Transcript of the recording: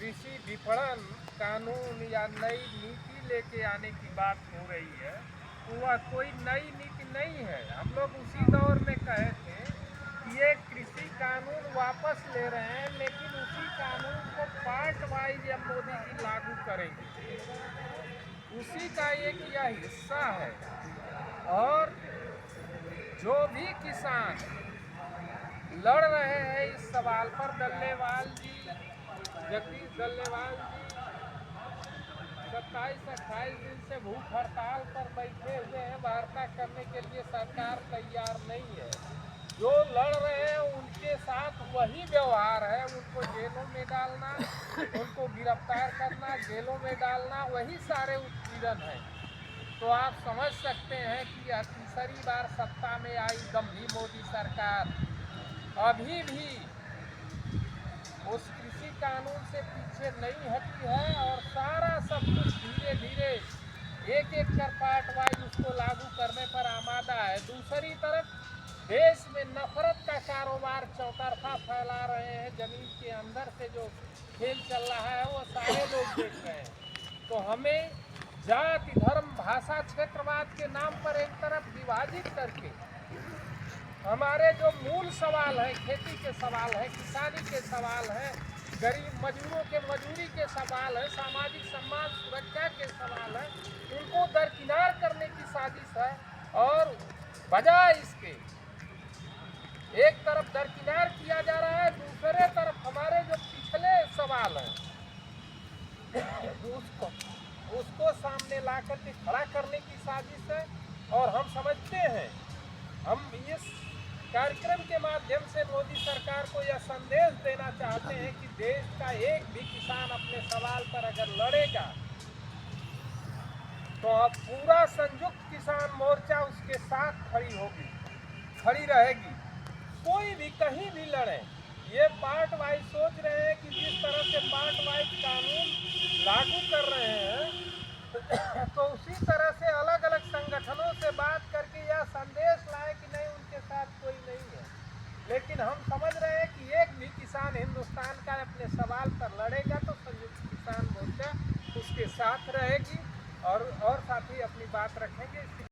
कृषि विपणन कानून या नई नीति लेके आने की बात हो रही है, तो वह कोई नई नीति नहीं है। हम लोग उसी दौर में कहे थे कि ये कृषि कानून वापस ले रहे हैं, लेकिन उसी कानून को पार्ट वाइज अब मोदी जी लागू करेंगे। उसी का एक यह हिस्सा है। और जो भी किसान लड़ रहे हैं इस सवाल पर, जगदीश दल्लेवाल जी 27-28 दिन से भूख हड़ताल पर बैठे हुए हैं। वार्ता करने के लिए सरकार तैयार नहीं है। जो लड़ रहे हैं उनके साथ वही व्यवहार है, उनको जेलों में डालना, उनको गिरफ्तार करना, जेलों में डालना, वही सारे उत्पीड़न है। तो आप समझ सकते हैं कि यह तीसरी बार सत्ता में आई गंभीर मोदी सरकार अभी भी उस कृषि कानून से पीछे नहीं हटी है और सारा सब कुछ धीरे धीरे एक एक कर पार्ट वाइज उसको लागू करने पर आमादा है। दूसरी तरफ देश में नफरत का कारोबार चौतरफा फैला रहे हैं। जमीन के अंदर से जो खेल चल रहा है वो सारे लोग देख रहे हैं। तो हमें जाति, धर्म, भाषा, क्षेत्रवाद के नाम पर एक तरफ विभाजित करके हमारे जो मूल सवाल है, खेती के सवाल है, किसानी के सवाल है, गरीब मजदूरों के मजदूरी के सवाल है, सामाजिक सम्मान सुरक्षा के सवाल है, उनको दरकिनार करने की साजिश है। और बजाय इसके एक तरफ दरकिनार किया जा रहा है, दूसरे तरफ हमारे जो पिछले सवाल हैं उसको सामने ला करके खड़ा करने की साजिश है। और हम समझते हैं, हम इस कार्यक्रम के माध्यम से मोदी सरकार को यह संदेश देना चाहते हैं कि देश का एक भी किसान अपने सवाल पर अगर लड़ेगा तो अब पूरा संयुक्त किसान मोर्चा उसके साथ खड़ी रहेगी। कोई भी कहीं भी लड़े। ये पार्ट वाइज सोच रहे हैं कि जिस तरह से पार्ट वाइज कानून लागू कर रहे हैं तो उसी तरह से अलग अलग संगठनों से बात करके यह संदेश लाए कि नहीं, उनके साथ कोई नहीं है। लेकिन हम समझ रहे हैं कि एक भी किसान हिंदुस्तान का अपने सवाल पर लड़ेगा तो संयुक्त किसान मोर्चा उसके साथ रहेगी और साथ ही अपनी बात रखेंगे।